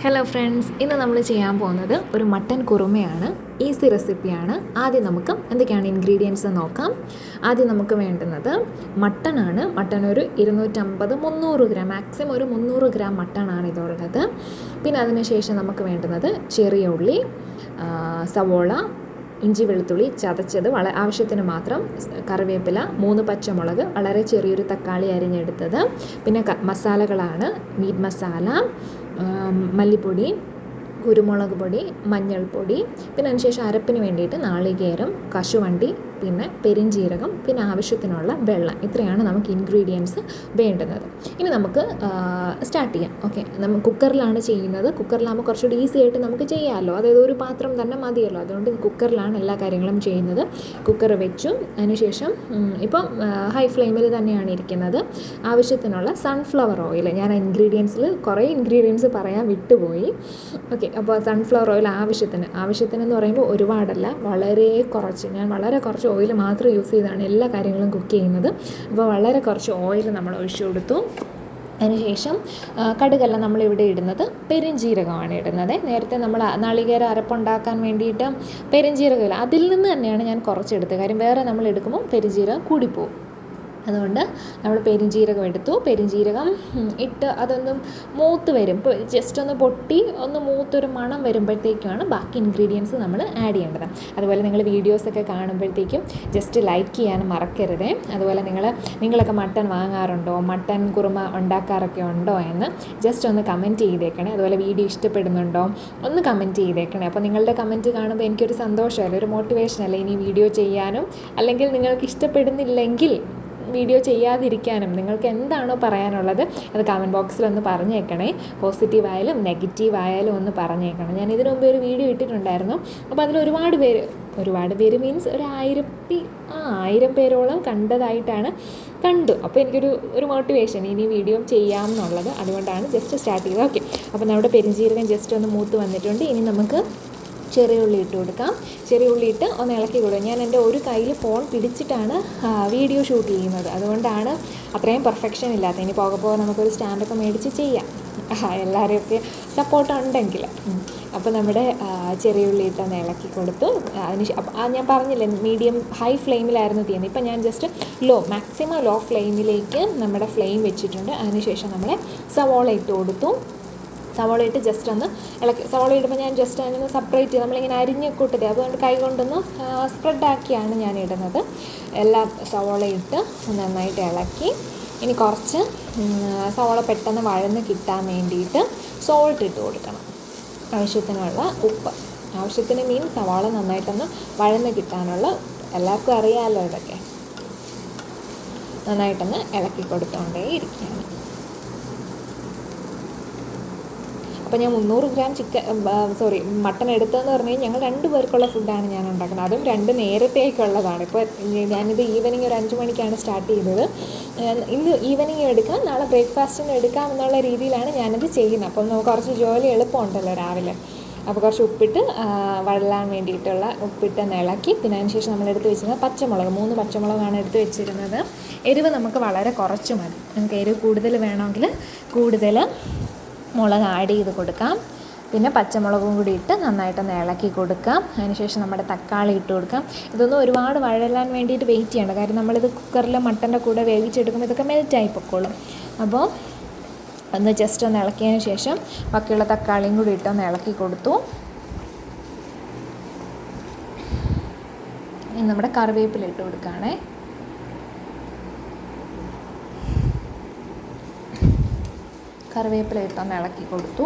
Hello friends, ഇന്ന് നമ്മൾ ചെയ്യാൻ പോകുന്നത് ഒരു മട്ടൻ കുറുമയാണ്. ഈസി റെസിപ്പിയാണ്. ആദ്യം നമുക്ക് എന്തൊക്കെയാണ് ഇൻഗ്രീഡിയൻസ് നോക്കാം. ആദ്യം നമുക്ക് വേണ്ടുന്നത് മട്ടനാണ്. മട്ടൻ ഒരു 250-300 ഗ്രാം, മാക്സിമം ഒരു 300 ഗ്രാം മട്ടനാണ് ഇതുള്ളത്. പിന്നെ അതിനുശേഷം നമുക്ക് വേണ്ടുന്നത് ചെറിയ ഉള്ളി, സവോള, ഇഞ്ചി വെളുത്തുള്ളി ചതച്ചത് ആവശ്യത്തിന് മാത്രം, കറിവേപ്പില, 3 പച്ചമുളക്, വളരെ ചെറിയൊരു തക്കാളി അരിഞ്ഞെടുത്തത്. പിന്നെ മസാലകളാണ് മീറ്റ് മസാല, മല്ലിപ്പൊടി, കുരുമുളക് പൊടി, മഞ്ഞൾപ്പൊടി. പിന്നെ അതിനുശേഷം അരപ്പിന് വേണ്ടിയിട്ട് നാളികേരം, കശുവണ്ടി, പിന്നെ പെരിഞ്ജീരകം, പിന്നെ ആവശ്യത്തിനുള്ള വെള്ളം. ഇത്രയാണ് നമുക്ക് ഇൻഗ്രീഡിയൻസ് വേണ്ടുന്നത്. ഇനി നമുക്ക് സ്റ്റാർട്ട് ചെയ്യാം. ഓക്കെ, നമ്മൾ കുക്കറിലാണ് ചെയ്യുന്നത്. കുക്കറിലാകുമ്പോൾ കുറച്ചുകൂടി ഈസി ആയിട്ട് നമുക്ക് ചെയ്യാമല്ലോ. അതായത് ഒരു പാത്രം തന്നെ മതിയല്ലോ. അതുകൊണ്ട് കുക്കറിലാണ് എല്ലാ കാര്യങ്ങളും ചെയ്യുന്നത്. കുക്കർ വെച്ചു. അതിനുശേഷം ഇപ്പം ഹൈ ഫ്ലെയിമിൽ തന്നെയാണ് ഇരിക്കുന്നത്. ആവശ്യത്തിനുള്ള സൺഫ്ലവർ ഓയിൽ, ഞാൻ കുറേ ഇൻഗ്രീഡിയൻസ് പറയാൻ വിട്ടുപോയി. ഓക്കെ, അപ്പോൾ സൺഫ്ലവർ ഓയിൽ ആവശ്യത്തിനെന്ന് പറയുമ്പോൾ ഒരുപാടല്ല, വളരെ കുറച്ച് ഓയിൽ മാത്രം യൂസ് ചെയ്താണ് എല്ലാ കാര്യങ്ങളും കുക്ക് ചെയ്യുന്നത്. അപ്പോൾ വളരെ കുറച്ച് ഓയിൽ നമ്മൾ ഒഴിച്ചു കൊടുത്തു. അതിനുശേഷം കടുകല്ല നമ്മളിവിടെ ഇടുന്നത്, പെരുംജീരകമാണ് ഇടുന്നത്. നേരത്തെ നമ്മൾ നാളികേര അരപ്പുണ്ടാക്കാൻ വേണ്ടിയിട്ട് പെരുംജീരകമില്ല, അതിൽ നിന്ന് തന്നെയാണ് ഞാൻ കുറച്ചെടുത്തത്. കാര്യം വേറെ നമ്മൾ എടുക്കുമ്പോൾ പെരുംജീരകം കൂടിപ്പോവും. അതുകൊണ്ട് നമ്മൾ പെരുംജീരകം എടുത്തു. പെരുംജീരകം ഇട്ട് അതൊന്നും മൂത്ത് വരും. ഇപ്പോൾ ജസ്റ്റ് ഒന്ന് പൊട്ടി ഒന്ന് മൂത്തൊരു മണം വരുമ്പോഴത്തേക്കാണ് ബാക്കി ഇൻഗ്രീഡിയൻസ് നമ്മൾ ആഡ് ചെയ്യേണ്ടത്. അതുപോലെ നിങ്ങൾ വീഡിയോസൊക്കെ കാണുമ്പോഴത്തേക്കും ജസ്റ്റ് ലൈക്ക് ചെയ്യാനും മറക്കരുത്. അതുപോലെ നിങ്ങളൊക്കെ മട്ടൻ വാങ്ങാറുണ്ടോ, മട്ടൻ കുറുമ ഉണ്ടാക്കാറൊക്കെ ഉണ്ടോ എന്ന് ജസ്റ്റ് ഒന്ന് കമൻറ്റ് ചെയ്തേക്കണേ. അതുപോലെ വീഡിയോ ഇഷ്ടപ്പെടുന്നുണ്ടോ ഒന്ന് കമൻറ്റ് ചെയ്തേക്കണേ. അപ്പോൾ നിങ്ങളുടെ കമൻറ്റ് കാണുമ്പോൾ എനിക്കൊരു സന്തോഷമല്ലേ, ഒരു മോട്ടിവേഷനല്ലേ ഇനി വീഡിയോ ചെയ്യാനും. അല്ലെങ്കിൽ നിങ്ങൾക്ക് ഇഷ്ടപ്പെടുന്നില്ലെങ്കിൽ വീഡിയോ ചെയ്യാതിരിക്കാനും നിങ്ങൾക്ക് എന്താണോ പറയാനുള്ളത് അത് കമൻറ്റ് ബോക്സിലൊന്ന് പറഞ്ഞേക്കണേ. പോസിറ്റീവായാലും നെഗറ്റീവായാലും ഒന്ന് പറഞ്ഞേക്കണം. ഞാൻ ഇതിനു മുമ്പ് ഒരു വീഡിയോ ഇട്ടിട്ടുണ്ടായിരുന്നു. അപ്പോൾ അതിൽ ഒരുപാട് പേര് മീൻസ് 1000 പേരോളം കണ്ടു. അപ്പോൾ എനിക്കൊരു മോട്ടിവേഷൻ ഇനി വീഡിയോ ചെയ്യാം എന്നുള്ളത്. അതുകൊണ്ടാണ് ജസ്റ്റ് സ്റ്റാർട്ട് ചെയ്തത്. ഓക്കെ, അപ്പോൾ നമ്മുടെ പെരുംജീരകം ജസ്റ്റ് ഒന്ന് മൂത്ത് വന്നിട്ടുണ്ട്. ഇനി നമുക്ക് ചെറിയ ഉള്ളി ഇട്ട് കൊടുക്കാം. ചെറിയ ഉള്ളി ഇട്ട് ഒന്ന് ഇളക്കി കൊടുക്കും. ഞാൻ എൻ്റെ ഒരു കയ്യിൽ ഫോൺ പിടിച്ചിട്ടാണ് വീഡിയോ ഷൂട്ട് ചെയ്യുന്നത്. അതുകൊണ്ടാണ് അത്രയും പെർഫെക്ഷൻ ഇല്ലാത്ത. ഇനി പോകെ നമുക്കൊരു സ്റ്റാൻഡൊക്കെ മേടിച്ച് ചെയ്യാം, എല്ലാവരെയൊക്കെ സപ്പോർട്ട് ഉണ്ടെങ്കിൽ. അപ്പോൾ നമ്മുടെ ചെറിയ ഉള്ളി ഇട്ടൊന്ന് ഇളക്കി കൊടുത്തു. ഞാൻ പറഞ്ഞില്ലേ മീഡിയം ഹൈ ഫ്ലെയിമിലായിരുന്നു ചെയ്യുന്നത്. ഇപ്പം ഞാൻ ജസ്റ്റ് മാക്സിമം ലോ ഫ്ലെയിമിലേക്ക് നമ്മുടെ ഫ്ലെയിം വെച്ചിട്ടുണ്ട്. അതിനുശേഷം നമ്മൾ സവോള ഇട്ട് കൊടുത്തു. സവോള ഇട്ട് ജസ്റ്റ് ഒന്ന് ഇളക്കി. സവോള ഇടുമ്പോൾ ഞാൻ ജസ്റ്റ് അതിനൊന്ന് സെപ്പറേറ്റ് ചെയ്ത് നമ്മളിങ്ങനെ അരിഞ്ഞ് കൂട്ടരുത്, അതുകൊണ്ട് കൈ കൊണ്ടൊന്ന് സ്പ്രെഡാക്കിയാണ് ഞാൻ ഇടുന്നത്. എല്ലാ സവോള ഇട്ട് നന്നായിട്ട് ഇളക്കി. ഇനി കുറച്ച് സവോള പെട്ടെന്ന് വഴന്ന് കിട്ടാൻ വേണ്ടിയിട്ട് സോൾട്ട് ഇട്ട് കൊടുക്കണം. ആവശ്യത്തിനുള്ള ഉപ്പ്, ആവശ്യത്തിന് മീൻ സവാള നന്നായിട്ടൊന്ന് വഴന്ന് കിട്ടാനുള്ള, എല്ലാവർക്കും അറിയാമല്ലോ ഇതൊക്കെ. നന്നായിട്ടൊന്ന് ഇളക്കി കൊടുത്തുകൊണ്ടേ ഇരിക്കുകയാണ്. അപ്പോൾ ഞാൻ 300 ഗ്രാം മട്ടൺ എടുത്തതെന്ന് പറഞ്ഞു കഴിഞ്ഞാൽ ഞങ്ങൾ 2 പേർക്കുള്ള ഫുഡാണ് ഞാൻ ഉണ്ടാക്കുന്നത്. അതും 2 നേരത്തേക്കുള്ളതാണ്. ഇപ്പോൾ ഞാനിത് ഈവനിങ് ഒരു 5 മണിക്കാണ് സ്റ്റാർട്ട് ചെയ്തത്. ഇന്ന് ഈവനിങ് എടുക്കാം, നാളെ ബ്രേക്ക്ഫാസ്റ്റിന് എടുക്കാം എന്നുള്ള രീതിയിലാണ് ഞാനിത് ചെയ്യുന്നത്. അപ്പം നമുക്ക് കുറച്ച് ജോലി എളുപ്പമുണ്ടല്ലോ രാവിലെ. അപ്പോൾ കുറച്ച് ഉപ്പിട്ട് വഴലാൻ വേണ്ടിയിട്ടുള്ള ഉപ്പിട്ട് ഇളക്കി. പിന്നെ അതിന് ശേഷം നമ്മളെടുത്ത് വെച്ചിരുന്നത് പച്ചമുളക്, 3 പച്ചമുളകാണ് എടുത്ത് വെച്ചിരുന്നത്. എരിവ് നമുക്ക് വളരെ കുറച്ച് മതി. നമുക്ക് എരിവ് കൂടുതൽ വേണമെങ്കിൽ കൂടുതൽ മുളക് ആഡ് ചെയ്ത് കൊടുക്കാം. പിന്നെ പച്ചമുളകും കൂടി ഇട്ട് നന്നായിട്ടൊന്ന് ഇളക്കി കൊടുക്കാം. അതിനുശേഷം നമ്മുടെ തക്കാളി ഇട്ട് കൊടുക്കാം. ഇതൊന്നും ഒരുപാട് വഴലാൻ വേണ്ടിയിട്ട് വെയിറ്റ് ചെയ്യേണ്ട. കാര്യം നമ്മളിത് കുക്കറിൽ മട്ടൻ്റെ കൂടെ വേവിച്ചെടുക്കുമ്പോൾ ഇതൊക്കെ മെൽറ്റായി പൊക്കോളും. അപ്പോൾ ഒന്ന് ജസ്റ്റ് ഒന്ന് ഇളക്കിയതിന് ശേഷം ബാക്കിയുള്ള തക്കാളിയും കൂടി ഇട്ടൊന്ന് ഇളക്കി കൊടുത്തു. ഇനി നമ്മുടെ കറിവേപ്പില ഇട്ട് കൊടുക്കുകയാണേ. കറിവേപ്പില ഇട്ടൊന്ന് ഇളക്കി കൊടുത്തു.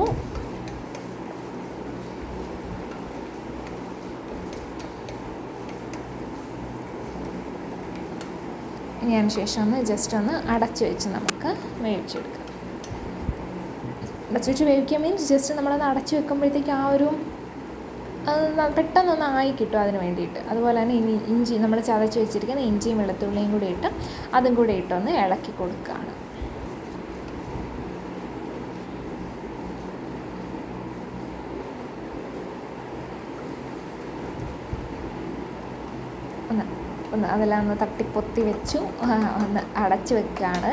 ഇനി അതിന് ശേഷം ഒന്ന് ജസ്റ്റ് ഒന്ന് അടച്ചു വെച്ച് നമുക്ക് വേവിച്ചെടുക്കാം. അടച്ചു വെച്ച് വേവിക്കുക മീൻസ് ജസ്റ്റ് നമ്മളത് അടച്ചു വെക്കുമ്പോഴത്തേക്ക് പെട്ടെന്നൊന്ന് ആയി കിട്ടും അതിന് വേണ്ടിയിട്ട്. അതുപോലെ തന്നെ ഇഞ്ചി നമ്മൾ ചതച്ച് വെച്ചിരിക്കുന്ന ഇഞ്ചിയും വെളുത്തുള്ളിയും കൂടി ഇട്ട് അതും കൂടി ഇട്ടൊന്ന് ഇളക്കി കൊടുക്കുകയാണ്. അതെല്ലാം ഒന്ന് തട്ടിപ്പൊത്തി വെച്ചു ഒന്ന് അടച്ച് വെക്കുകയാണ്.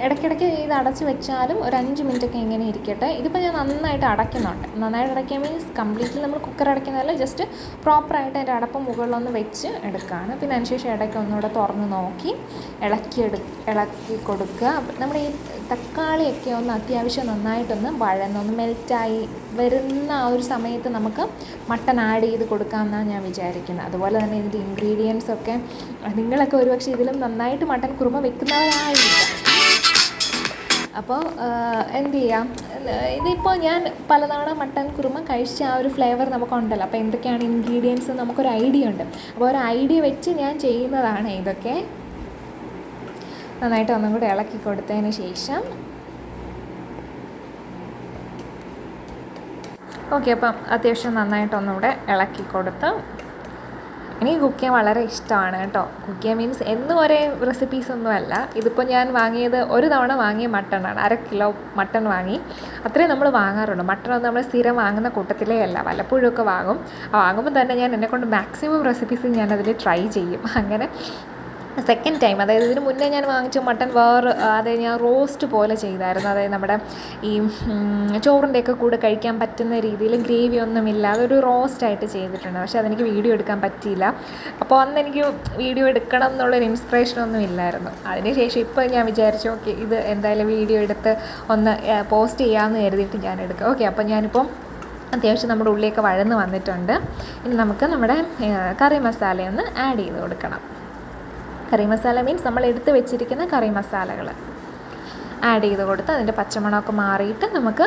ഇടയ്ക്കിടയ്ക്ക് ഇത് അടച്ച് വെച്ചാലും ഒരു 5 മിനിറ്റൊക്കെ ഇങ്ങനെ ഇരിക്കട്ടെ. ഇതിപ്പോൾ ഞാൻ നന്നായിട്ട് അടയ്ക്കുന്നുണ്ട്. നന്നായിട്ട് അടയ്ക്കുക മീൻസ് കംപ്ലീറ്റ്ലി നമ്മൾ കുക്കർ അടയ്ക്കുന്നതല്ല, ജസ്റ്റ് പ്രോപ്പറായിട്ട് അതിൻ്റെ അടപ്പ് മുകളിലൊന്ന് വെച്ച് എടുക്കുകയാണ്. പിന്നെ അതിനുശേഷം ഇടയ്ക്ക് ഒന്നുകൂടെ തുറന്ന് നോക്കി ഇളക്കി കൊടുക്കുക. നമ്മുടെ ഈ തക്കാളിയൊക്കെ ഒന്ന് അത്യാവശ്യം നന്നായിട്ടൊന്ന് വഴന്നൊന്ന് മെൽറ്റായി വരുന്ന ആ ഒരു സമയത്ത് നമുക്ക് മട്ടൺ ആഡ് ചെയ്ത് കൊടുക്കാമെന്നാണ് ഞാൻ വിചാരിക്കുന്നത്. അതുപോലെ തന്നെ ഇതിൻ്റെ ഇൻഗ്രീഡിയൻസൊക്കെ നിങ്ങളൊക്കെ ഒരുപക്ഷെ ഇതിലും നന്നായിട്ട് മട്ടൺ കുറുമ വെക്കുന്നവരായിരിക്കാം. അപ്പോൾ എന്ത് ചെയ്യാം, ഇതിപ്പോൾ ഞാൻ പലതവണ മട്ടൺ കുറുമ കഴിച്ച ആ ഒരു ഫ്ലേവർ നമുക്കുണ്ടല്ലോ. അപ്പോൾ എന്തൊക്കെയാണ് ഇൻഗ്രീഡിയൻസ് നമുക്കൊരു ഐഡിയ ഉണ്ട്. അപ്പോൾ ഒരു ഐഡിയ വെച്ച് ഞാൻ ചെയ്യുന്നതാണ് ഇതൊക്കെ. നന്നായിട്ട് ഒന്നും കൂടി ഇളക്കി കൊടുത്തതിന് ശേഷം ഓക്കെ, അപ്പം അത്യാവശ്യം നന്നായിട്ടൊന്നുകൂടെ ഇളക്കി കൊടുത്ത് എനിക്ക് കുക്ക് ചെയ്യാൻ വളരെ ഇഷ്ടമാണ് കേട്ടോ. കുക്ക് ചെയ്യാൻ മീൻസ് എന്നും ഒരേ റെസിപ്പീസൊന്നുമല്ല. ഇതിപ്പോൾ ഞാൻ വാങ്ങിയത് ഒരു തവണ വാങ്ങിയ മട്ടണാണ്. 1/2 കിലോ മട്ടൺ വാങ്ങി. അത്രയും നമ്മൾ വാങ്ങാറുള്ളൂ. മട്ടണൊന്നും നമ്മൾ സ്ഥിരം വാങ്ങുന്ന കൂട്ടത്തിലേ അല്ല, വല്ലപ്പോഴുമൊക്കെ വാങ്ങും. വാങ്ങുമ്പോൾ തന്നെ ഞാൻ എന്നെക്കൊണ്ട് മാക്സിമം റെസിപ്പീസ് ഞാനതിൽ ട്രൈ ചെയ്യും. അങ്ങനെ സെക്കൻഡ് ടൈം, അതായത് ഇതിന് മുന്നേ ഞാൻ വാങ്ങിച്ച മട്ടൺ അതായത് ഞാൻ റോസ്റ്റ് പോലെ ചെയ്തായിരുന്നു. അതായത് നമ്മുടെ ഈ ചോറിൻ്റെയൊക്കെ കൂടെ കഴിക്കാൻ പറ്റുന്ന രീതിയിൽ ഗ്രേവി ഒന്നുമില്ലാതെ ഒരു റോസ്റ്റായിട്ട് ചെയ്തിട്ടുണ്ട്. പക്ഷേ അതെനിക്ക് വീഡിയോ എടുക്കാൻ പറ്റിയില്ല. അപ്പോൾ അന്ന് എനിക്ക് വീഡിയോ എടുക്കണം എന്നുള്ളൊരു ഇൻസ്പിറേഷനൊന്നും ഇല്ലായിരുന്നു. അതിനുശേഷം ഇപ്പോൾ ഞാൻ വിചാരിച്ചു ഓക്കെ, ഇത് എന്തായാലും വീഡിയോ എടുത്ത് ഒന്ന് പോസ്റ്റ് ചെയ്യാമെന്ന് കരുതിയിട്ട് ഞാൻ എടുക്കാം. ഓക്കെ, അപ്പോൾ ഞാനിപ്പം അത്യാവശ്യം നമ്മുടെ ഉള്ളിയൊക്കെ വഴന്ന് വന്നിട്ടുണ്ട്. ഇനി നമുക്ക് നമ്മുടെ കറി മസാലയൊന്ന് ആഡ് ചെയ്ത് കൊടുക്കണം. കറി മസാല മീൻസ് നമ്മൾ എടുത്ത് വെച്ചിരിക്കുന്ന കറി മസാലകൾ ആഡ് ചെയ്ത് കൊടുത്ത് അതിൻ്റെ പച്ചമണമൊക്കെ മാറിയിട്ട് നമുക്ക്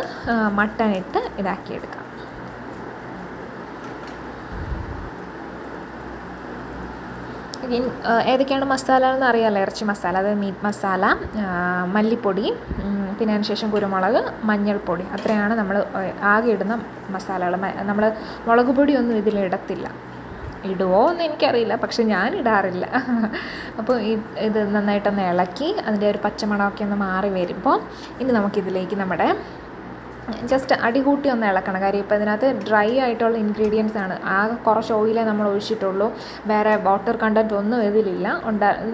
മട്ടൺ ഇട്ട് ഇതാക്കിയെടുക്കാം. ഏതൊക്കെയാണ് മസാല എന്ന് അറിയാമല്ലോ. ഇറച്ചി മസാല, അതായത് മീറ്റ് മസാല, മല്ലിപ്പൊടി, പിന്നെ അതിനുശേഷം കുരുമുളക്, മഞ്ഞൾപ്പൊടി, അത്രയാണ് നമ്മൾ ആകെ ഇടുന്ന മസാലകൾ. നമ്മൾ മുളക് പൊടിയൊന്നും ഇതിലിടത്തില്ല. ഇടുമോ എന്ന് എനിക്കറിയില്ല, പക്ഷെ ഞാൻ ഇടാറില്ല. അപ്പോൾ ഇത് നന്നായിട്ടൊന്ന് ഇളക്കി അതിൻ്റെ ഒരു പച്ചമണമൊക്കെ ഒന്ന് മാറി വരുമ്പോൾ ഇനി നമുക്കിതിലേക്ക് നമ്മുടെ ജസ്റ്റ് അടികൂട്ടി ഒന്ന് ഇളക്കണം. കാര്യം ഇപ്പോൾ ഇതിനകത്ത് ഡ്രൈ ആയിട്ടുള്ള ഇൻഗ്രീഡിയൻസ് ആണ്. ആകെ കുറച്ച് ഓയിലേ നമ്മൾ ഒഴിച്ചിട്ടുള്ളൂ, വേറെ വാട്ടർ കണ്ടൻറ്റ് ഒന്നും ഇതിലില്ല.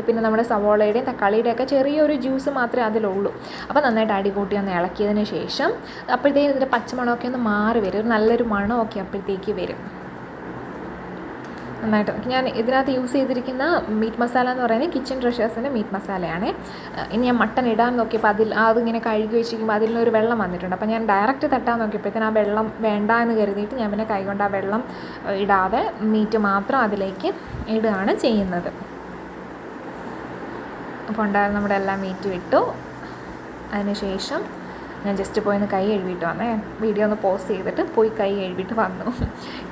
പിന്നെ നമ്മുടെ സവോളയുടെയും തക്കാളിയുടെയൊക്കെ ചെറിയൊരു ജ്യൂസ് മാത്രമേ അതിലുള്ളൂ. അപ്പോൾ നന്നായിട്ട് അടികൂട്ടി ഒന്ന് ഇളക്കിയതിന് ശേഷം അപ്പോഴത്തേക്കും ഇതിൻ്റെ പച്ചമണമൊക്കെ ഒന്ന് മാറി വരും, ഒരു നല്ലൊരു മണമൊക്കെ അപ്പോഴത്തേക്ക് വരും. നന്നായിട്ട് ഞാൻ ഇതിനകത്ത് യൂസ് ചെയ്തിരിക്കുന്ന മീറ്റ് മസാല എന്ന് പറയുന്നത് കിച്ചൺ ട്രഷേഴ്സിൻ്റെ മീറ്റ് മസാലയാണ്. ഇനി ഞാൻ മട്ടൺ ഇടാൻ നോക്കിയപ്പോൾ അതിങ്ങനെ കഴുകി വെച്ചിരിക്കുമ്പോൾ അതിൽ നിന്നൊരു വെള്ളം വന്നിട്ടുണ്ട്. അപ്പോൾ ഞാൻ ഡയറക്റ്റ് തട്ടാൻ നോക്കിയപ്പോഴത്തേന് ആ വെള്ളം വേണ്ട എന്ന് കരുതിയിട്ട് ഞാൻ പിന്നെ കൈകൊണ്ട് ആ വെള്ളം ഇടാതെ മീറ്റ് മാത്രം അതിലേക്ക് ഇടുകയാണ് ചെയ്യുന്നത്. അപ്പോൾ ഉണ്ടായിരുന്ന നമ്മുടെ എല്ലാ മീറ്റും ഇട്ടു. അതിനുശേഷം ഞാൻ ജസ്റ്റ് പോയി ഒന്ന് കൈ കഴുകിയിട്ട് വന്നേ. വീഡിയോ ഒന്ന് പോസ്റ്റ് ചെയ്തിട്ട് പോയി കൈ കഴുകിയിട്ട് വന്നു.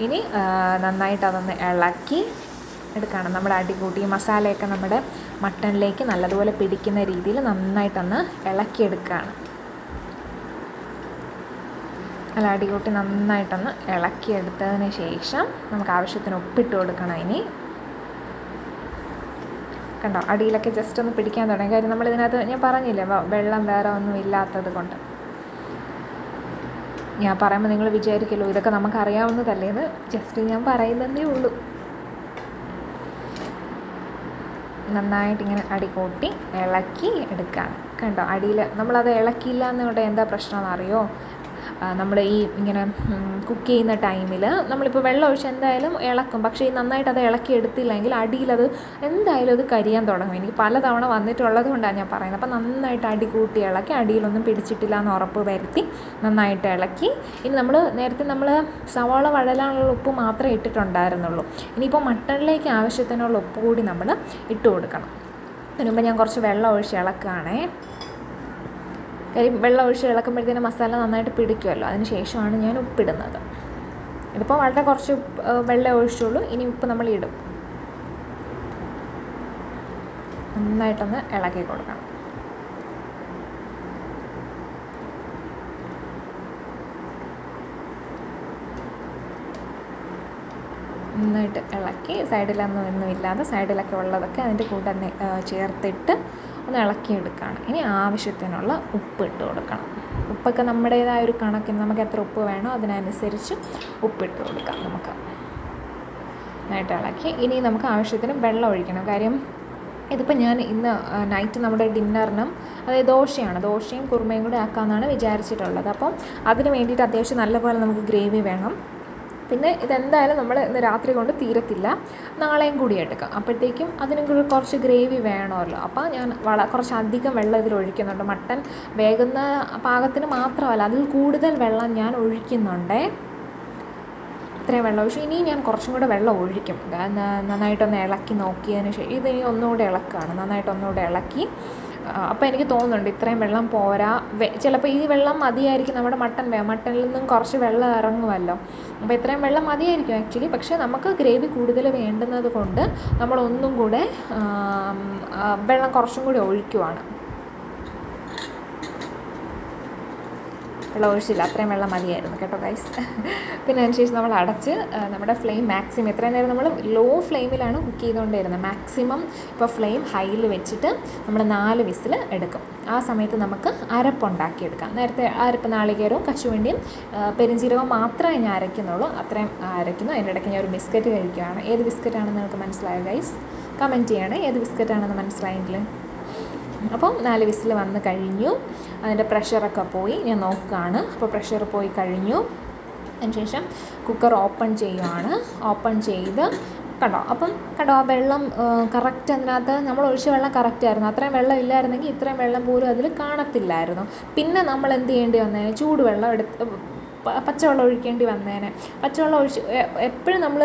ഇനി നന്നായിട്ട് അതൊന്ന് ഇളക്കി എടുക്കണം. നമ്മുടെ അടികൂട്ടി മസാലയൊക്കെ നമ്മുടെ മട്ടണിലേക്ക് നല്ലതുപോലെ പിടിക്കുന്ന രീതിയിൽ നന്നായിട്ടൊന്ന് ഇളക്കിയെടുക്കുകയാണ്. നല്ല അടികൂട്ടി നന്നായിട്ടൊന്ന് ഇളക്കിയെടുത്തതിന് ശേഷം നമുക്ക് ആവശ്യത്തിന് ഉപ്പിട്ട് കൊടുക്കണം. ഇനി കണ്ടോ, അടിയിലൊക്കെ ജസ്റ്റ് ഒന്ന് പിടിക്കാൻ തുടങ്ങി. കാര്യം നമ്മളിതിനകത്ത് ഞാൻ പറഞ്ഞില്ലേ വെള്ളം വേറെ ഒന്നും ഇല്ലാത്തത് കൊണ്ട്. ഞാൻ പറയുമ്പോൾ നിങ്ങൾ വിചാരിക്കുമല്ലോ ഇതൊക്കെ നമുക്കറിയാവുന്നതല്ലേ എന്ന്. ജസ്റ്റ് ഞാൻ പറയുന്നതേ ഉള്ളൂ. നന്നായിട്ട് ഇങ്ങനെ അടികൂട്ടി ഇളക്കി എടുക്കുകയാണ്. കണ്ടോ, അടിയിൽ നമ്മളത് ഇളക്കിയില്ല എന്നുകൊണ്ട് എന്താ പ്രശ്നമെന്ന് അറിയോ? നമ്മൾ ഈ ഇങ്ങനെ കുക്ക് ചെയ്യുന്ന ടൈമിൽ നമ്മളിപ്പോൾ വെള്ളം ഒഴിച്ച് എന്തായാലും ഇളക്കും. പക്ഷേ ഈ നന്നായിട്ട് അത് ഇളക്കി എടുത്തില്ലെങ്കിൽ അടിയിലത് എന്തായാലും അത് കരിയാൻ തുടങ്ങും. എനിക്ക് പലതവണ വന്നിട്ടുള്ളത് കൊണ്ടാണ് ഞാൻ പറയുന്നത്. അപ്പോൾ നന്നായിട്ട് അടി കൂട്ടി ഇളക്കി അടിയിലൊന്നും പിടിച്ചിട്ടില്ല എന്ന് ഉറപ്പ് വരുത്തി നന്നായിട്ട് ഇളക്കി. ഇനി നേരത്തെ നമ്മൾ സവാള വഴലാനുള്ള ഉപ്പ് മാത്രമേ ഇട്ടിട്ടുണ്ടായിരുന്നുള്ളൂ. ഇനിയിപ്പോൾ മട്ടണിലേക്ക് ആവശ്യത്തിനുള്ള ഉപ്പ് കൂടി നമ്മൾ ഇട്ട് കൊടുക്കണം. അതിന് മുമ്പ് ഞാൻ കുറച്ച് വെള്ളം ഒഴിച്ച് ഇളക്കുകയാണേ. കാര്യം വെള്ളം ഒഴിച്ച് ഇളക്കുമ്പോഴത്തേനും മസാല നന്നായിട്ട് പിടിക്കുമല്ലോ. അതിന് ശേഷമാണ് ഞാൻ ഉപ്പിടുന്നത്. ഇതിപ്പോൾ വളരെ കുറച്ച് വെള്ളം ഒഴിച്ചുള്ളൂ. ഇനി ഉപ്പ് നമ്മൾ ഇടും. നന്നായിട്ടൊന്ന് ഇളക്കി കൊടുക്കണം. നന്നായിട്ട് ഇളക്കി ഒന്നും ഇല്ലാതെ സൈഡിലൊക്കെ ഉള്ളതൊക്കെ അതിൻ്റെ കൂടെ തന്നെ ചേർത്തിട്ട് ഒന്ന് ഇളക്കിയെടുക്കുകയാണ്. ഇനി ആവശ്യത്തിനുള്ള ഉപ്പ് ഇട്ട് കൊടുക്കണം. ഉപ്പൊക്കെ നമ്മുടേതായ ഒരു കണക്കിന് നമുക്ക് എത്ര ഉപ്പ് വേണോ അതിനനുസരിച്ച് ഉപ്പിട്ട് കൊടുക്കാം. നമുക്ക് നന്നായിട്ട് ഇളക്കി ഇനി നമുക്ക് ആവശ്യത്തിന് വെള്ളം ഒഴിക്കണം. കാര്യം ഇതിപ്പോൾ ഞാൻ ഇന്ന് നൈറ്റ് നമ്മുടെ ഡിന്നറിനും അതായത് ദോശയും കുറുമയും കൂടെ ആക്കാമെന്നാണ് വിചാരിച്ചിട്ടുള്ളത്. അപ്പം അതിന് വേണ്ടിയിട്ട് അത്യാവശ്യം നല്ലപോലെ നമുക്ക് ഗ്രേവി വേണം. പിന്നെ ഇതെന്തായാലും നമ്മൾ ഇന്ന് രാത്രി കൊണ്ട് തീരത്തില്ല, നാളെയും കൂടി എടുക്കാം. അപ്പോഴത്തേക്കും അതിനും കൂടി കുറച്ച് ഗ്രേവി വേണമല്ലോ. അപ്പോൾ ഞാൻ കുറച്ച് അധികം വെള്ളം ഇതിൽ ഒഴിക്കുന്നുണ്ട്. മട്ടൻ വേകുന്ന പാകത്തിന് മാത്രമല്ല, അതിൽ കൂടുതൽ വെള്ളം ഞാൻ ഒഴിക്കുന്നുണ്ട്. ഇത്രയും വെള്ളം ഒഴിച്ചു. ഇനി ഞാൻ കുറച്ചും കൂടെ വെള്ളം ഒഴിക്കും. നന്നായിട്ടൊന്ന് ഇളക്കി നോക്കിയതിന് ശേഷം ഇതിനി ഒന്നുകൂടെ ഇളക്കുകയാണ്. നന്നായിട്ടൊന്നുകൂടെ ഇളക്കി. അപ്പോൾ എനിക്ക് തോന്നുന്നുണ്ട് ഇത്രയും വെള്ളം പോരാ, ചിലപ്പോൾ ഈ വെള്ളം മതിയായിരിക്കും. നമ്മുടെ മട്ടനിൽ നിന്നും കുറച്ച് വെള്ളം ഇറങ്ങുമല്ലോ, അപ്പോൾ ഇത്രയും വെള്ളം മതിയായിരിക്കും ആക്ച്വലി. പക്ഷേ നമുക്ക് ഗ്രേവി കൂടുതൽ വേണ്ടുന്നത് കൊണ്ട് നമ്മളൊന്നും കൂടെ വെള്ളം കുറച്ചും കൂടി ഒഴിക്കുവാണ്. വെള്ളം ഒഴിച്ചില്ല, അത്രയും വെള്ളം മതിയായിരുന്നു കേട്ടോ ഗൈസ്. പിന്നെ അതിനുശേഷം നമ്മൾ അടച്ച് നമ്മുടെ ഫ്ലെയിം മാക്സിമം എത്രയും നേരം നമ്മൾ ലോ ഫ്ലെയിമിലാണ് കുക്ക് ചെയ്തുകൊണ്ടിരുന്നത്. മാക്സിമം ഇപ്പോൾ ഫ്ലെയിം ഹൈയിൽ വെച്ചിട്ട് നമ്മൾ 4 വിസിൽ എടുക്കും. ആ സമയത്ത് നമുക്ക് അരപ്പുണ്ടാക്കിയെടുക്കാം. നേരത്തെ അരപ്പ് നാളികേരവും കശുവണ്ടിയും പെരുംജീരകവും മാത്രമേ ഞാൻ അരയ്ക്കുന്നുള്ളൂ. അത്രയും അരയ്ക്കുന്നു. അതിൻ്റെ ഇടയ്ക്ക് ഞാൻ ഒരു ബിസ്ക്കറ്റ് കഴിക്കുകയാണ്. ഏത് ബിസ്ക്കറ്റാണെന്ന് നിങ്ങൾക്ക് മനസ്സിലായോ ഗൈസ്? കമൻറ്റ് ചെയ്യണേ ഏത് ബിസ്ക്കറ്റാണെന്ന് മനസ്സിലായെങ്കിൽ. അപ്പോൾ 4 വിസിൽ വന്ന് കഴിഞ്ഞു. അതിൻ്റെ പ്രഷറൊക്കെ പോയി ഞാൻ നോക്കുകയാണ്. അപ്പോൾ പ്രഷർ പോയി കഴിഞ്ഞു. അതിനുശേഷം കുക്കർ ഓപ്പൺ ചെയ്യുകയാണ്. ഓപ്പൺ ചെയ്ത് കണ്ടോ ആ വെള്ളം കറക്റ്റ്, അതിനകത്ത് നമ്മൾ ഒഴിച്ച വെള്ളം കറക്റ്റായിരുന്നു. അത്രയും വെള്ളം ഇല്ലായിരുന്നെങ്കിൽ ഇത്രയും വെള്ളം പോലും അതിൽ കാണത്തില്ലായിരുന്നു. പിന്നെ നമ്മൾ എന്ത് ചെയ്യേണ്ടി വന്നേനെ, ചൂടുവെള്ളം പച്ചവെള്ളം ഒഴിക്കേണ്ടി വന്നേനെ. പച്ചവെള്ളം ഒഴിച്ച് എപ്പോഴും നമ്മൾ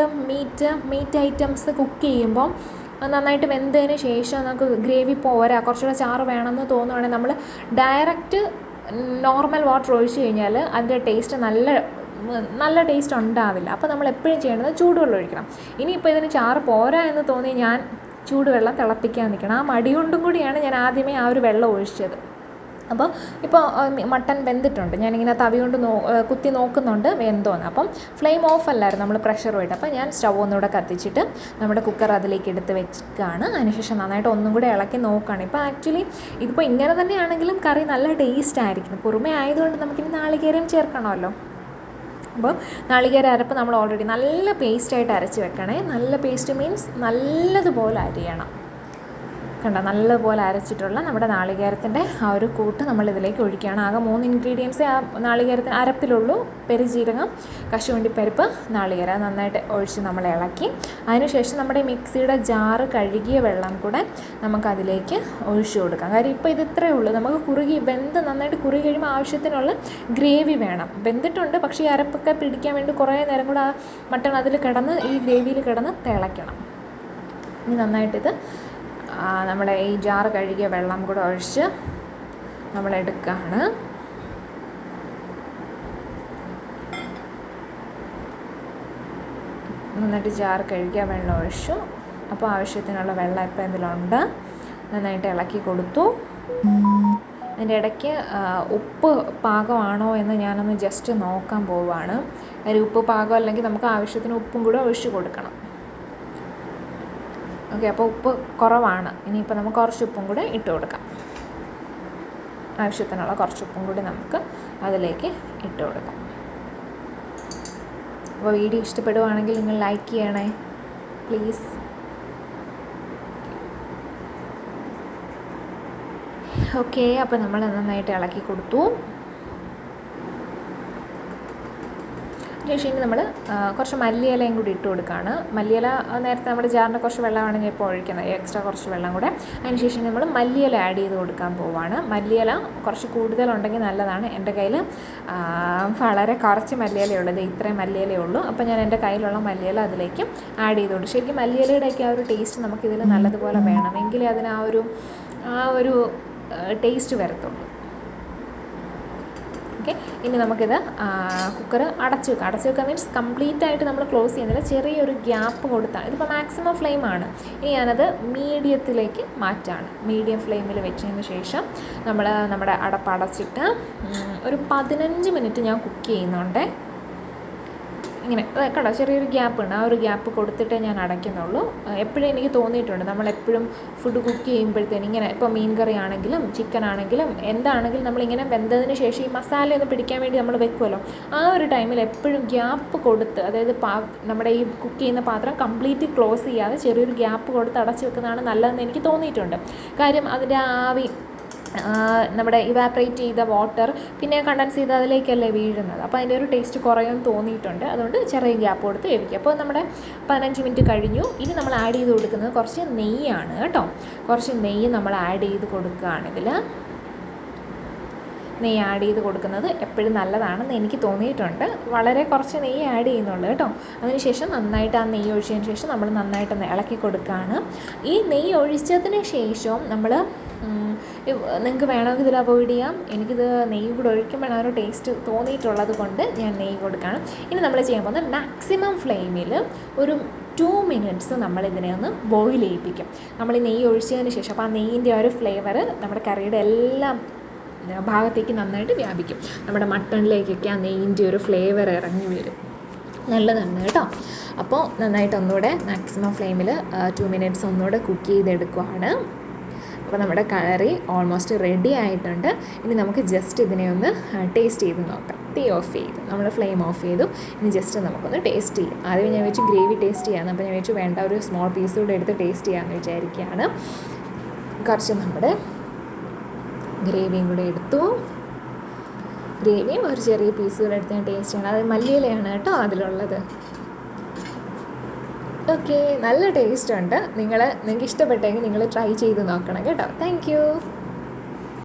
മീറ്റ് ഐറ്റംസ് കുക്ക് ചെയ്യുമ്പം നന്നായിട്ട് വെന്തതിന് ശേഷം നമുക്ക് ഗ്രേവി പോരാ, കുറച്ചുകൂടെ ചാറ് വേണമെന്ന് തോന്നുവാണെങ്കിൽ നമ്മൾ ഡയറക്റ്റ് നോർമൽ വാട്ടർ ഒഴിച്ച് കഴിഞ്ഞാൽ അതിൻ്റെ ടേസ്റ്റ് നല്ല ടേസ്റ്റ് ഉണ്ടാവില്ല. അപ്പോൾ നമ്മൾ എപ്പോഴും ചെയ്യേണ്ടത് ചൂടുവെള്ളം ഒഴിക്കണം. ഇനിയിപ്പോൾ ഇതിന് ചാറ് പോരാ എന്ന് തോന്നി ഞാൻ ചൂടുവെള്ളം തിളപ്പിക്കാൻ നിൽക്കണം. ആ മടി കൊണ്ടും കൂടിയാണ് ഞാൻ ആദ്യമേ ആ ഒരു വെള്ളം ഒഴിച്ചത്. അപ്പോൾ ഇപ്പോൾ മട്ടൻ വെന്തിട്ടുണ്ട്. ഞാനിങ്ങനെ തവി കൊണ്ട് കുത്തി നോക്കുന്നുണ്ട് വെന്തോന്ന്. അപ്പം ഫ്ലെയിം ഓഫ് അല്ലായിരുന്നു, നമ്മൾ പ്രഷർ പോയിട്ട്. അപ്പോൾ ഞാൻ സ്റ്റവ് ഒന്നുകൂടെ കത്തിച്ചിട്ട് നമ്മുടെ കുക്കർ അതിലേക്ക് എടുത്ത് വെച്ചിട്ടാണ്. അതിനുശേഷം നന്നായിട്ട് ഒന്നും കൂടെ ഇളക്കി നോക്കുകയാണ്. ഇപ്പോൾ ആക്ച്വലി ഇതിപ്പോൾ ഇങ്ങനെ തന്നെയാണെങ്കിലും കറി നല്ല ടേസ്റ്റ് ആയിരിക്കും. കുറുമ ആയതുകൊണ്ട് നമുക്കിനി നാളികേരം ചേർക്കണമല്ലോ. അപ്പോൾ നാളികേര അരപ്പ് നമ്മൾ ഓൾറെഡി നല്ല പേസ്റ്റായിട്ട് അരച്ച് വെക്കണേ. നല്ല പേസ്റ്റ് മീൻസ് നല്ലതുപോലെ അരിയണം. കണ്ടോ, നല്ലപോലെ അരച്ചിട്ടുള്ള നമ്മുടെ നാളികേരത്തിൻ്റെ ആ ഒരു കൂട്ട് നമ്മളിതിലേക്ക് ഒഴിക്കുകയാണ്. ആകെ 3 ഇൻഗ്രീഡിയൻസേ ആ നാളികേരത്തിന് അരപ്പിലുള്ളൂ. പെരുംജീരകം, കശുവണ്ടിപ്പരിപ്പ്, നാളികേരം. നന്നായിട്ട് ഒഴിച്ച് നമ്മൾ ഇളക്കി. അതിനുശേഷം നമ്മുടെ മിക്സിയുടെ ജാറ് കഴുകിയ വെള്ളം കൂടെ നമുക്കതിലേക്ക് ഒഴിച്ചു കൊടുക്കാം. കാര്യം ഇപ്പോൾ ഇത് ഇത്രയേ ഉള്ളൂ. നമുക്ക് നന്നായിട്ട് കുറുകി കഴിയുമ്പോൾ ആവശ്യത്തിനുള്ള ഗ്രേവി വേണം. വെന്തിട്ടുണ്ട്, പക്ഷേ ഈ അരപ്പൊക്കെ പിടിക്കാൻ വേണ്ടി കുറേ നേരം കൂടെ ആ മട്ടൺ അതിൽ ഈ ഗ്രേവിയിൽ കിടന്ന് തിളയ്ക്കണം. ഇനി നന്നായിട്ടിത് നമ്മുടെ ഈ ജാറ് കഴുകിയ വെള്ളം കൂടെ ഒഴിച്ച് നമ്മളെടുക്കുകയാണ്. നന്നായിട്ട് ജാറ് കഴുകിയ വെള്ളം ഒഴിച്ചു. അപ്പോൾ ആവശ്യത്തിനുള്ള വെള്ളം ഇപ്പോൾ ഇതിലുണ്ട്. നന്നായിട്ട് ഇളക്കി കൊടുത്തു. അതിൻ്റെ ഇടയ്ക്ക് ഉപ്പ് പാകമാണോ എന്ന് ഞാനൊന്ന് ജസ്റ്റ് നോക്കാൻ പോവുകയാണ്. അതിൽ ഉപ്പ് പാകം അല്ലെങ്കിൽ നമുക്ക് ആവശ്യത്തിന് ഉപ്പും കൂടെ ഒഴിച്ച് കൊടുക്കണം. ഓക്കെ, അപ്പോൾ ഉപ്പ് കുറവാണ്. ഇനിയിപ്പോൾ നമുക്ക് കുറച്ച് ഉപ്പും കൂടെ ഇട്ട് കൊടുക്കാം. ആവശ്യത്തിനുള്ള കുറച്ച് ഉപ്പും കൂടി നമുക്ക് അതിലേക്ക് ഇട്ട് കൊടുക്കാം. അപ്പോൾ വീഡിയോ ഇഷ്ടപ്പെടുവാണെങ്കിൽ നിങ്ങൾ ലൈക്ക് ചെയ്യണേ പ്ലീസ്. ഓക്കെ, അപ്പോൾ നമ്മൾ നന്നായിട്ട് ഇളക്കി കൊടുത്തു. ശേഷം നമ്മൾ കുറച്ച് മല്ലിയിലയും കൂടി ഇട്ട് കൊടുക്കുകയാണ്. മല്ലിയില നേരത്തെ നമ്മുടെ ജാറിൻ്റെ കുറച്ച് വെള്ളമാണ് ഞാൻ ഇപ്പോൾ ഒഴിക്കുന്നത്, എക്സ്ട്രാ കുറച്ച് വെള്ളം കൂടെ. അതിനുശേഷം നമ്മൾ മല്ലിയില ആഡ് ചെയ്ത് കൊടുക്കാൻ പോവുകയാണ്. മല്ലിയില കുറച്ച് കൂടുതലുണ്ടെങ്കിൽ നല്ലതാണ്. എൻ്റെ കയ്യിൽ വളരെ കുറച്ച് മല്ലിയിലയുള്ളത്, ഇത്രയും മല്ലിയിലയേ ഉള്ളൂ. അപ്പോൾ ഞാൻ എൻ്റെ കയ്യിലുള്ള മല്ലിയില അതിലേക്ക് ആഡ് ചെയ്ത് കൊടുക്കും. ശരിക്കും മല്ലിയിലയുടെയൊക്കെ ആ ഒരു ടേസ്റ്റ് നമുക്കിതിൽ നല്ലതുപോലെ വേണം, എങ്കിലേ അതിന് ആ ഒരു ടേസ്റ്റ് വരത്തുള്ളൂ. ഓക്കെ, ഇനി നമുക്കിത് കുക്കർ അടച്ച് വെക്കാം. മീൻസ് കംപ്ലീറ്റ് ആയിട്ട് നമ്മൾ ക്ലോസ് ചെയ്യുന്നില്ല, ചെറിയൊരു ഗ്യാപ്പ് കൊടുത്താണ്. ഇതിപ്പോൾ മാക്സിമം ഫ്ലെയിമാണ്. ഇനി ഞാനത് മീഡിയത്തിലേക്ക് മാറ്റാണ്. മീഡിയം ഫ്ലെയിമിൽ വെച്ചതിന് ശേഷം നമ്മുടെ അടപ്പടച്ചിട്ട് ഒരു 15 മിനിറ്റ് ഞാൻ കുക്ക് ചെയ്യുന്നുണ്ട്. ഇങ്ങനെ കണ്ടോ ചെറിയൊരു ഗ്യാപ്പ് ഉണ്ട്, ആ ഒരു ഗ്യാപ്പ് കൊടുത്തിട്ടേ ഞാൻ അടയ്ക്കുന്നുള്ളൂ. എപ്പോഴും എനിക്ക് തോന്നിയിട്ടുണ്ട് നമ്മളെപ്പോഴും ഫുഡ് കുക്ക് ചെയ്യുമ്പോഴത്തേനും ഇങ്ങനെ ഇപ്പോൾ മീൻ കറി ആണെങ്കിലും ചിക്കൻ ആണെങ്കിലും എന്താണെങ്കിലും നമ്മളിങ്ങനെ വെന്തതിന് ശേഷം ഈ മസാല ഒന്ന് പിടിക്കാൻ വേണ്ടി നമ്മൾ വെക്കുമല്ലോ, ആ ഒരു ടൈമിൽ എപ്പോഴും ഗ്യാപ്പ് കൊടുത്ത്, അതായത് നമ്മുടെ ഈ കുക്ക് ചെയ്യുന്ന പാത്രം കംപ്ലീറ്റ് ക്ലോസ് ചെയ്യാതെ ചെറിയൊരു ഗ്യാപ്പ് കൊടുത്ത് അടച്ച് വെക്കുന്നതാണ് നല്ലതെന്ന് എനിക്ക് തോന്നിയിട്ടുണ്ട്. കാര്യം അതിൻ്റെ ആവി നമ്മുടെ ഇവാപ്രേറ്റ് ചെയ്ത വാട്ടർ പിന്നെ കണ്ടൻസ് ചെയ്ത് അതിലേക്കല്ലേ വീഴുന്നത്, അപ്പോൾ അതിൻ്റെ ഒരു ടേസ്റ്റ് കുറയുമെന്ന് തോന്നിയിട്ടുണ്ട്. അതുകൊണ്ട് ചെറിയ ഗ്യാപ്പ് കൊടുത്ത് വേവിക്കുക. അപ്പോൾ നമ്മുടെ 15 മിനിറ്റ് കഴിഞ്ഞു. ഇനി നമ്മൾ ആഡ് ചെയ്ത് കൊടുക്കുന്നത് കുറച്ച് നെയ്യാണ് കേട്ടോ. കുറച്ച് നെയ്യ് നമ്മൾ ആഡ് ചെയ്ത് കൊടുക്കുകയാണെങ്കിൽ, നെയ്യ് ആഡ് ചെയ്ത് കൊടുക്കുന്നത് എപ്പോഴും നല്ലതാണെന്ന് എനിക്ക് തോന്നിയിട്ടുണ്ട്. വളരെ കുറച്ച് നെയ്യ് ആഡ് ചെയ്യുന്നുള്ളൂ കേട്ടോ. അതിനുശേഷം നന്നായിട്ട് ആ നെയ്യ് ഒഴിച്ചതിന് ശേഷം നമ്മൾ നന്നായിട്ടൊന്ന് ഇളക്കി കൊടുക്കുകയാണ്. ഈ നെയ്യ് ഒഴിച്ചതിന് ശേഷം നമ്മൾ നിങ്ങൾക്ക് വേണമെങ്കിൽ ഇതിൽ അവോയ്ഡ് ചെയ്യാം. എനിക്കിത് നെയ്യ് കൂടെ ഒഴിക്കുമ്പോഴാണ് ഒരു ടേസ്റ്റ് തോന്നിയിട്ടുള്ളത് കൊണ്ട് ഞാൻ നെയ്യ് കൊടുക്കുകയാണ്. ഇനി നമ്മൾ ചെയ്യാൻ പോകുന്നത് മാക്സിമം ഫ്ലെയിമിൽ ഒരു 2 മിനിറ്റ്സ് നമ്മളിതിനെ ഒന്ന് ബോയിൽ ചെയ്യിപ്പിക്കും. നമ്മൾ ഈ നെയ്യ് ഒഴിച്ചതിന് ശേഷം അപ്പോൾ ആ നെയ്യിൻ്റെ ഒരു ഫ്ലേവർ നമ്മുടെ കറിയുടെ എല്ലാം ഭാഗത്തേക്ക് നന്നായിട്ട് വ്യാപിക്കും. നമ്മുടെ മട്ടണിലേക്കൊക്കെ ആ നെയ്യിൻ്റെ ഒരു ഫ്ലേവർ ഇറങ്ങി വരും. നല്ലതാണ് കേട്ടോ. അപ്പോൾ നന്നായിട്ട് ഒന്നുകൂടെ മാക്സിമം ഫ്ലെയിമിൽ 2 മിനിറ്റ്സ് ഒന്നുകൂടെ കുക്ക് ചെയ്തെടുക്കുകയാണ്. അപ്പോൾ നമ്മുടെ കറി ഓൾമോസ്റ്റ് റെഡി ആയിട്ടുണ്ട്. ഇനി നമുക്ക് ജസ്റ്റ് ഇതിനെ ഒന്ന് ടേസ്റ്റ് ചെയ്ത് നോക്കാം. തീ ഓഫ് ചെയ്തു, നമ്മൾ ഫ്ലെയിം ഓഫ് ചെയ്തു. ഇനി ജസ്റ്റ് നമുക്കൊന്ന് ടേസ്റ്റ് ചെയ്യാം. ആദ്യം ഞാൻ വെച്ച് ഗ്രേവി ടേസ്റ്റ് ചെയ്യാമെന്ന്, അപ്പോൾ ഞാൻ വെച്ച് വേണ്ട ഒരു സ്മോൾ പീസ് കൂടെ എടുത്ത് ടേസ്റ്റ് ചെയ്യാമെന്ന് വിചാരിക്കുകയാണ്. കുറച്ച് നമ്മുടെ ഗ്രേവിയും കൂടെ എടുത്തു. ഗ്രേവിയും ഒരു ചെറിയ പീസ് കൂടെ എടുത്ത് ഞാൻ ടേസ്റ്റ് ചെയ്യണം. അത് മല്ലിയിലയാണ് കേട്ടോ അതിലുള്ളത്. ഓക്കെ, നല്ല ടേസ്റ്റ് ഉണ്ട്. നിങ്ങൾക്ക് ഇഷ്ടപ്പെട്ടെങ്കിൽ നിങ്ങൾ ട്രൈ ചെയ്ത് നോക്കണം കേട്ടോ. താങ്ക്